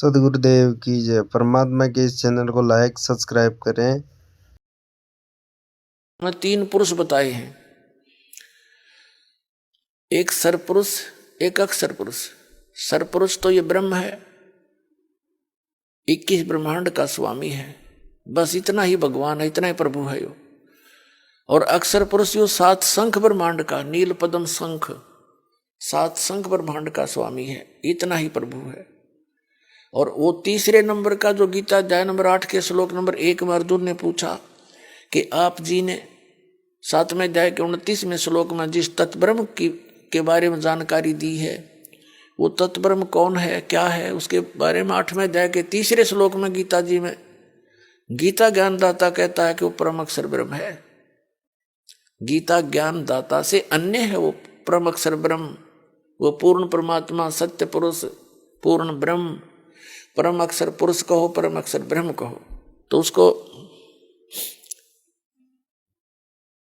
सदगुरुदेव की जय। परमात्मा के इस चैनल को लाइक सब्सक्राइब करें। मैं 3 पुरुष बताए हैं, एक सरपुरुष, एक अक्षर पुरुष। सरपुरुष तो ये ब्रह्म है, 21 ब्रह्मांड का स्वामी है, बस इतना ही भगवान है, इतना ही प्रभु है यो। और अक्षर पुरुष यो 7 शंख ब्रह्मांड का, नील पद्म शंख, 7 शंख ब्रह्मांड का स्वामी है, इतना ही प्रभु है। और वो तीसरे नंबर का जो गीता अध्याय नंबर 8 के श्लोक नंबर 1 में अर्जुन ने पूछा कि आप जी ने 7वें अध्याय के 29वें श्लोक में जिस तत्ब्रह्म के बारे में जानकारी दी है, वो तत्ब्रह्म कौन है, क्या है, उसके बारे में 8वें अध्याय के 3रे श्लोक में गीता जी में गीता ज्ञानदाता कहता है कि वो परम अक्षर ब्रह्म है। गीता ज्ञानदाता से अन्य है वो परम अक्षर ब्रह्म, वो पूर्ण परमात्मा, सत्य पुरुष, पूर्ण ब्रह्म, परम अक्षर पुरुष कहो, परम अक्षर ब्रह्म कहो। तो उसको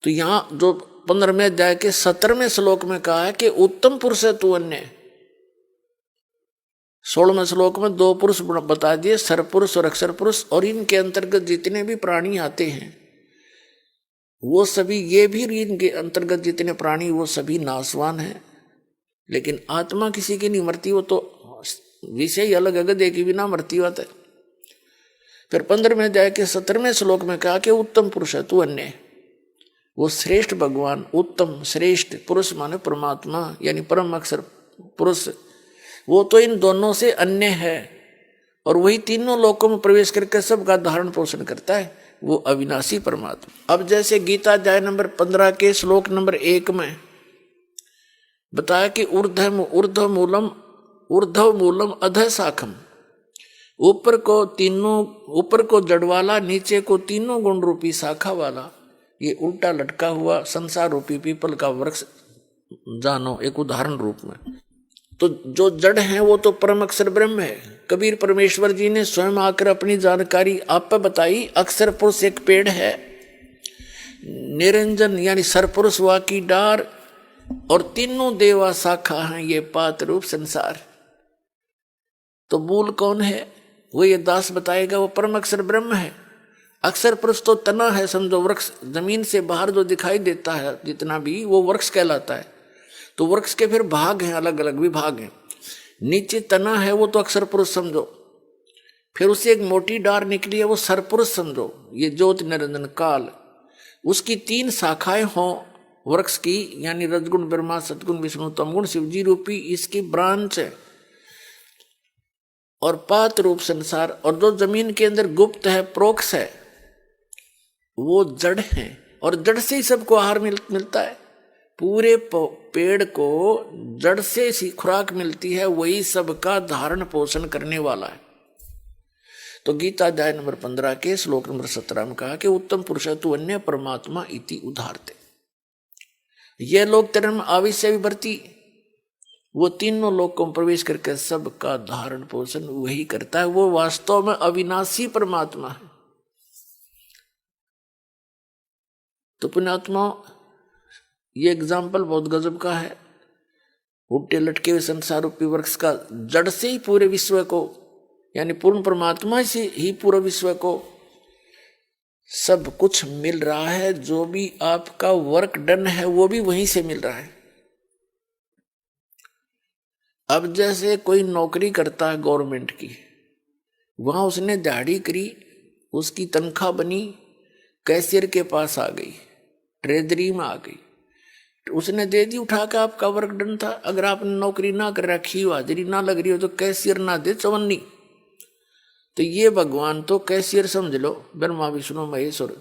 तो यहां जो 15वें अध्याय के 17वें श्लोक में कहा है कि उत्तम पुरुष है तू अन्य। 16वें श्लोक में 2 पुरुष बता दिए, सरपुरुष और अक्षर पुरुष, और इनके अंतर्गत जितने भी प्राणी आते हैं वो सभी, ये भी इनके अंतर्गत जितने प्राणी वो सभी नाशवान हैं, लेकिन आत्मा किसी की नहीं मरती, वो तो विषय अलग है, गधे की बिना मरती बात है। फिर 15वें अध्याय के 17वें श्लोक में कहा कि उत्तम पुरुष है तू अन्य। वो श्रेष्ठ भगवान, उत्तम श्रेष्ठ पुरुष माने परमात्मा यानी परम अक्षर पुरुष, वो तो इन दोनों से अन्य है और वही तीनों लोकों में प्रवेश करके सबका धारण पोषण करता है, वो अविनाशी परमात्मा। अब जैसे गीता अध्याय नंबर 15 के श्लोक नंबर 1 में बताया कि ऊर्ध्व मूलम अधः शाखम, ऊपर को जड़ वाला, नीचे को तीनों गुण रूपी शाखा वाला, ये उल्टा लटका हुआ संसार रूपी पीपल का वृक्ष जानो एक उदाहरण रूप में। तो जो जड़ है वो तो परम अक्षर ब्रह्म है। कबीर परमेश्वर जी ने स्वयं आकर अपनी जानकारी आप पर बताई। अक्षर पुरुष एक पेड़ है, निरंजन यानी सरपुरुष वा की डार, और तीनों देवा शाखा हैं ये पात रूप संसार। तो मूल कौन है वो ये दास बताएगा, वो परम अक्षर ब्रह्म है। अक्षर पुरुष तो तना है, समझो वृक्ष, जमीन से बाहर जो दिखाई देता है जितना भी वो वृक्ष कहलाता है। तो वृक्ष के फिर भाग हैं, अलग अलग विभाग हैं। नीचे तना है वो तो अक्षर पुरुष समझो, फिर उससे एक मोटी डार निकली है वो सरपुरुष समझो, ये ज्योति निरंजन काल। उसकी 3 शाखाएं हों वृक्ष की, यानी रजगुण ब्रह्मा, सतगुण विष्णु, तमगुण शिवजी रूपी इसकी ब्रांच है, और पात रूप संसार। और जो जमीन के अंदर गुप्त है, प्रोक्ष है, वो जड़ है, और जड़ से ही सबको आहार मिलता है। पूरे पेड़ को जड़ से सी खुराक मिलती है, वही सबका धारण पोषण करने वाला है। तो गीता अध्याय नंबर 15 के श्लोक नंबर 17 में कहा कि उत्तम पुरुष तु अन्य परमात्मा इति उदाहरते। ये लोग तेरे में आविष्य विभर्ती, वो तीनों लोकों में प्रवेश करके सबका धारण पोषण वही करता है, वो वास्तव में अविनाशी परमात्मा है। तो पुण्यात्मा ये एग्जाम्पल बहुत गजब का है। उल्टे लटके हुए संसार रूपी वृक्ष का जड़ से ही पूरे विश्व को, यानी पूर्ण परमात्मा से ही पूरे विश्व को सब कुछ मिल रहा है। जो भी आपका वर्क डन है वो भी वहीं से मिल रहा है। अब जैसे कोई नौकरी करता है गवर्नमेंट की, वहां उसने दिहाड़ी करी, उसकी तनख्वाह बनी, कैशियर के पास आ गई, ट्रेजरी में आ गई, उसने दे दी उठा के, आपका वर्क डन था। अगर आपने नौकरी ना कर रखी हो, हाजिरी ना लग रही हो, तो कैशियर ना दे चवन्नी। तो ये भगवान तो कैशियर समझ लो, ब्रह्मा विष्णु महेश्वर